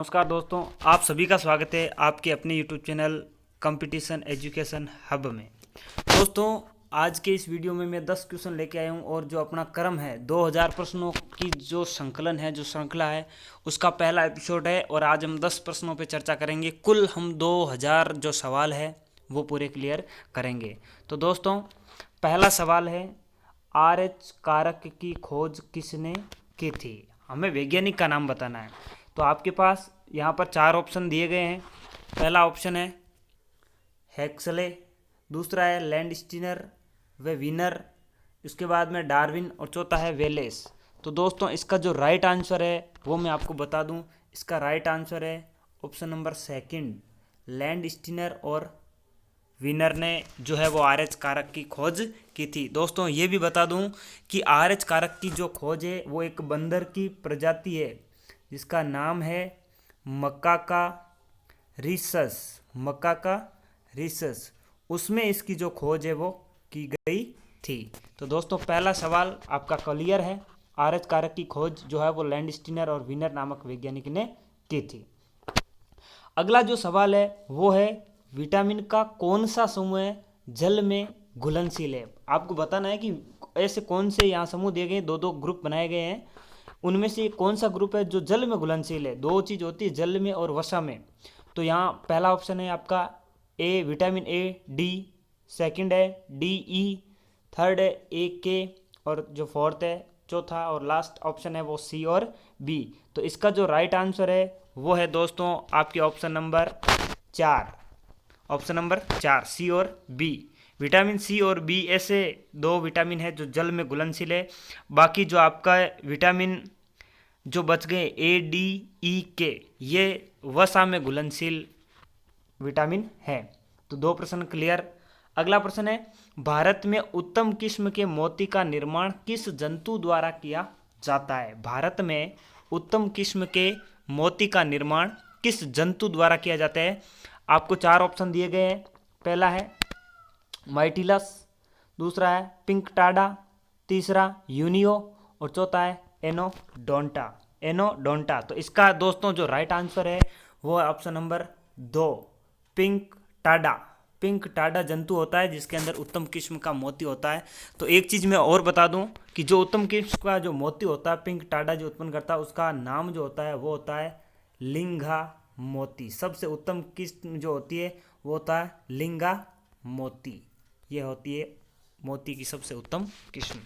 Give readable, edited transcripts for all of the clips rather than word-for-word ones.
नमस्कार दोस्तों, आप सभी का स्वागत है आपके अपने YouTube channel competition education hub में। दोस्तों, आज के इस वीडियो में मैं 10 क्वेश्चन लेके आया हूं और जो अपना क्रम है 2000 प्रश्नों की जो संकलन है, जो श्रृंखला है, उसका पहला एपिसोड है और आज हम 10 प्रश्नों पे चर्चा करेंगे। कुल हम 2000 जो सवाल है वो पूरे क्लियर करेंगे। तो दोस्तों, पहला सवाल है, RH कारक की खोज किसने की थी? हमें वैज्ञानिक का नाम बताना है। तो आपके पास यहाँ पर 4 ऑप्शन दिए गए हैं। पहला ऑप्शन है हेक्सले, दूसरा है लैंडस्टीनर व वीनर, उसके बाद में डार्विन और चौथा है वेलेस। तो दोस्तों, इसका जो राइट आंसर है वो मैं आपको बता दूं। इसका राइट आंसर है ऑप्शन नंबर सेकंड, लैंडस्टीनर और विनर ने जो है वो RH कारक की खोज की थी। दोस्तों, ये भी बता दूं कि RH कारक की जो खोज है वो एक बंदर की प्रजाति है जिसका नाम है मकाका रिसस। मकाका रिसस, उसमें इसकी जो खोज है वो की गई थी। तो दोस्तों, पहला सवाल आपका क्लियर है। RH कारक की खोज जो है वो लैंडस्टीनर और विनर नामक वैज्ञानिक ने की थी। अगला जो सवाल है वो है, विटामिन का कौन सा समूह जल में घुलनशील है? आपको बताना है कि ऐसे कौन से यहाँ समूह दिए गए, दो ग्रुप बनाए गए हैं, उनमें से कौन सा ग्रुप है जो जल में घुलनशील है। दो चीज़ होती है, जल में और वसा में। तो यहाँ पहला ऑप्शन है आपका ए, विटामिन ए डी, सेकंड है डी ई, थर्ड है ए के, और जो फोर्थ है, चौथा और लास्ट ऑप्शन है वो सी और बी। तो इसका जो राइट आंसर है वो है दोस्तों आपके ऑप्शन नंबर 4। ऑप्शन नंबर 4, सी और बी। विटामिन सी और बी ऐसे दो विटामिन है जो जल में घुलनशील है। बाकी जो आपका विटामिन जो बच गए ए डी ई के, ये वसा में घुलनशील विटामिन है। तो 2 प्रश्न क्लियर। अगला प्रश्न है, भारत में उत्तम किस्म के मोती का निर्माण किस जंतु द्वारा किया जाता है? भारत में उत्तम किस्म के मोती का निर्माण किस जंतु द्वारा किया जाता है? आपको 4 ऑप्शन दिए गए हैं। पहला है माइटिलस, दूसरा है पिंक टाडा, तीसरा यूनियो और चौथा है एनोडोंटा। एनोडोंटा। तो इसका दोस्तों जो राइट आंसर है वो है option number 2, pink Tada. Pink Tada जंतु होता है जिसके अंदर उत्तम किस्म का मोती होता है। तो एक चीज़ मैं और बता दूं कि जो उत्तम किस्म का जो मोती होता है पिंक टाडा जो उत्पन्न करता है, उसका नाम जो होता है वो होता है लिंगा मोती। सबसे उत्तम किस्म जो होती है वो होता है लिंगा मोती। ये होती है मोती की सबसे उत्तम किस्म।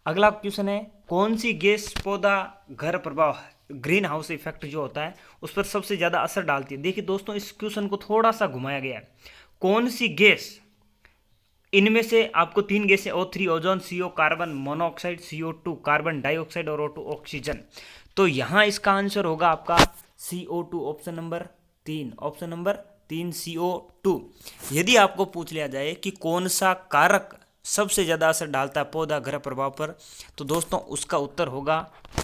अगला क्वेश्चन है, कौन सी गैस पौधा घर प्रभाव ग्रीन हाउस इफेक्ट जो होता है उस पर सबसे ज़्यादा असर डालती है? देखिए दोस्तों, इस क्वेश्चन को थोड़ा सा घुमाया गया है। कौन सी गैस, इनमें से आपको 3 गैसें O3 ozone, CO carbon monoxide, CO2 carbon dioxide और O2 ऑक्सीजन। तो यहाँ इसका आंसर होगा आपका CO2, option number 3। Option number 3 CO2। यदि आपको पूछ लिया जाए कि कौन सा कारक सबसे ज़्यादा असर डालता है पौधा ग्रह प्रभाव पर, तो दोस्तों उसका उत्तर होगा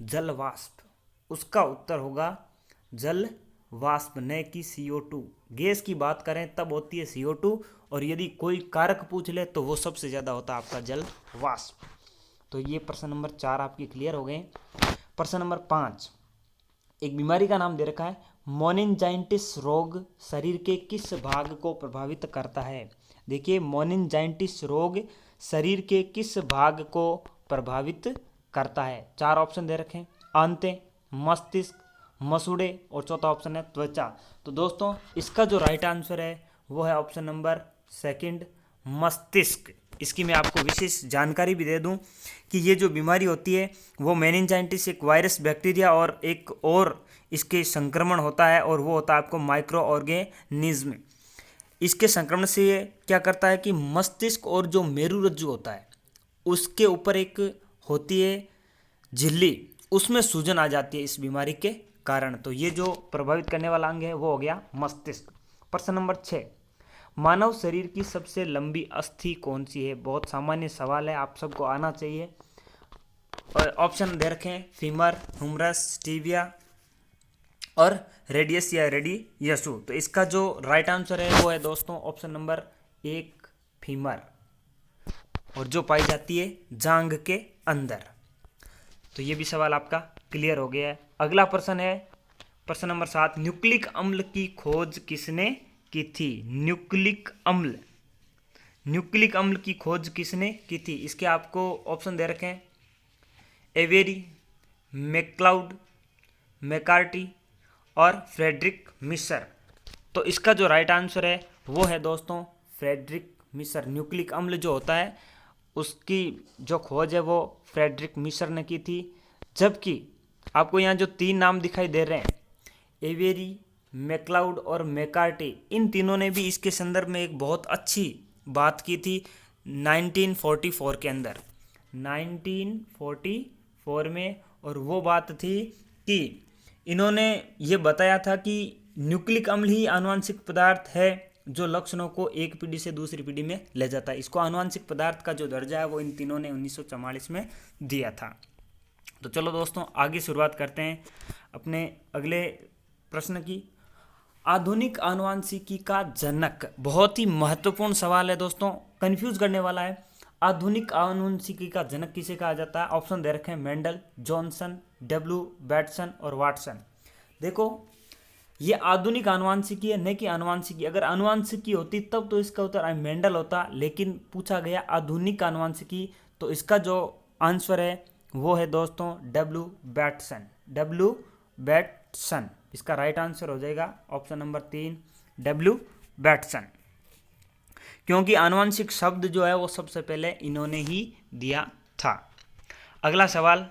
जल वाष्प। उसका उत्तर होगा जल वाष्प, न कि CO2। गैस की बात करें तब होती है CO2, और यदि कोई कारक पूछ ले तो वो सबसे ज़्यादा होता है आपका जल वाष्प। तो ये प्रश्न नंबर 4 आपकी क्लियर हो गए। प्रश्न नंबर 5, एक बीमारी का नाम दे रखा है, मोनिनजाइटिस रोग शरीर के किस भाग को प्रभावित करता है? देखिए, मोनिनजाइटिस रोग शरीर के किस भाग को प्रभावित करता है? 4 ऑप्शन दे रखे हैं, आंतें, मस्तिष्क, मसूड़े और चौथा ऑप्शन है त्वचा। तो दोस्तों, इसका जो राइट आंसर है वो है ऑप्शन नंबर सेकंड, मस्तिष्क। इसकी मैं आपको विशेष जानकारी भी दे दूं कि ये जो बीमारी होती है वो मेनिंजाइटिस एक वायरस, बैक्टीरिया और एक और इसके संक्रमण होता है, और वो होता है आपको माइक्रो ऑर्गेनिज्म। इसके संक्रमण से ये क्या करता है कि मस्तिष्क और जो मेरुरज्जु होता है उसके ऊपर एक होती है झिल्ली, उसमें सूजन आ जाती है इस बीमारी के कारण। तो ये जो प्रभावित करने वाला अंग है वो हो गया मस्तिष्क। प्रश्न नंबर 6, मानव शरीर की सबसे लंबी अस्थि कौन सी है? बहुत सामान्य सवाल है, आप सबको आना चाहिए। और ऑप्शन दे रखे हैं, फीमर, ह्यूमरस, टिबिया और रेडियस या रेडियसु। तो इसका जो राइट आंसर है वो है दोस्तों ऑप्शन नंबर 1, फीमर, और जो पाई जाती है जांघ के अंदर। तो ये भी सवाल आपका क्लियर हो गया है। अगला प्रश्न है प्रश्न नंबर 7, न्यूक्लिक अम्ल की खोज किसने की थी? न्यूक्लिक अम्ल की खोज किसने की थी? इसके आपको ऑप्शन दे रखे हैं, एवेरी, मैक्लाउड, मैकार्टी और फ्रेडरिक मिशर। तो इसका जो राइट आंसर है वो है दोस्तों फ्रेडरिक मिशर। न्यूक्लिक अम्ल जो होता है उसकी जो खोज है वो फ्रेडरिक मिशर ने की थी। जबकि आपको यहाँ जो 3 नाम दिखाई दे रहे हैं, एवेरी, मैक्लाउड और मैकार्टी, इन तीनों ने भी इसके संदर्भ में एक बहुत अच्छी बात की थी 1944 के अंदर, 1944 में। और वो बात थी कि इन्होंने ये बताया था कि न्यूक्लिक अम्ल ही आनुवंशिक पदार्थ है जो लक्षणों को एक पीढ़ी से दूसरी पीढ़ी में ले जाता है। इसको आनुवंशिक पदार्थ का जो दर्जा है वो इन तीनों ने 1944 में दिया था। तो चलो दोस्तों आगे शुरुआत करते हैं अपने अगले प्रश्न की। आधुनिक आनुवंशिकी का जनक, बहुत ही महत्वपूर्ण सवाल है दोस्तों, कंफ्यूज करने वाला है। आधुनिक आनुवंशिकी का जनक किसे कहा जाता है? ऑप्शन दे रखे हैं, मेंडल, जॉनसन, डब्ल्यू बैटसन और वाटसन। देखो ये आधुनिक आनुवंशिकी है, न कि आनुवंशिकी। अगर आनुवंशिकी होती तब तो इसका उत्तर मेंडल होता, लेकिन पूछा गया आधुनिक आनुवंशिकी, तो इसका जो आंसर है वो है दोस्तों डब्ल्यू बैटसन। डब्ल्यू बैटसन इसका राइट आंसर हो जाएगा ऑप्शन नंबर 3, डब्ल्यू बैटसन। क्योंकि आनुवंशिक शब्द जो है वो सबसे पहले इन्होंने ही दिया था। अगला सवाल,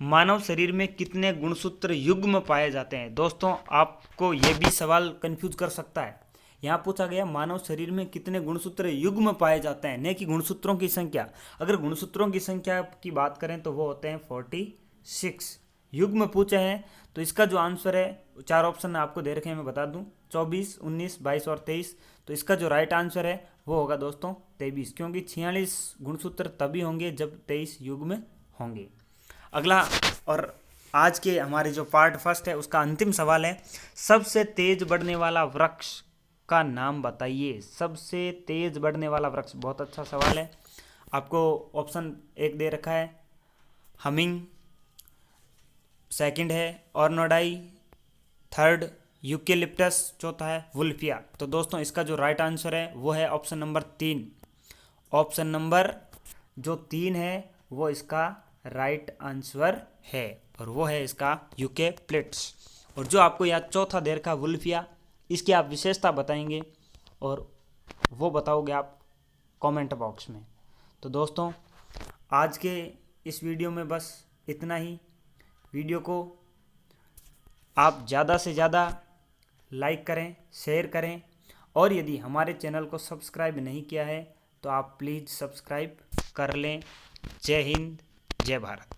मानव शरीर में कितने गुणसूत्र युग्म पाए जाते हैं? दोस्तों आपको ये भी सवाल कंफ्यूज कर सकता है। यहाँ पूछा गया मानव शरीर में कितने गुणसूत्र युग्म पाए जाते हैं, न कि गुणसूत्रों की संख्या। अगर गुणसूत्रों की संख्या की बात करें तो वो होते हैं 46 युग्म पूछे हैं। तो इसका जो आंसर है, 4 ऑप्शन आपको दे रखे हैं, मैं बता दूं, 24, 19, 22 और 23। तो इसका जो राइट आंसर है वो होगा दोस्तों 23, क्योंकि 46 गुणसूत्र तभी होंगे जब 23 युग्म होंगे। अगला और आज के हमारे जो पार्ट फर्स्ट है उसका अंतिम सवाल है, सबसे तेज बढ़ने वाला वृक्ष का नाम बताइए। सबसे तेज बढ़ने वाला वृक्ष, बहुत अच्छा सवाल है। आपको ऑप्शन 1 दे रखा है, हमिंग, सेकंड है ऑर्नोडाई, थर्ड यूकेलिप्टस, चौथा है वुल्फिया। तो दोस्तों इसका जो राइट आंसर है वो है ऑप्शन नंबर 3। ऑप्शन नंबर जो 3 है वो इसका राइट आंसर है, और वो है इसका यूकेलिप्टस। और जो आपको यहाँ चौथा दे रखा वुल्फिया, इसकी आप विशेषता बताएंगे और वो बताओगे आप कमेंट बॉक्स में। तो दोस्तों आज के इस वीडियो में बस इतना ही। वीडियो को आप ज़्यादा से ज़्यादा लाइक करें, शेयर करें, और यदि हमारे चैनल को सब्सक्राइब नहीं किया है तो आप प्लीज़ सब्सक्राइब कर लें। जय हिंद, जय भारत।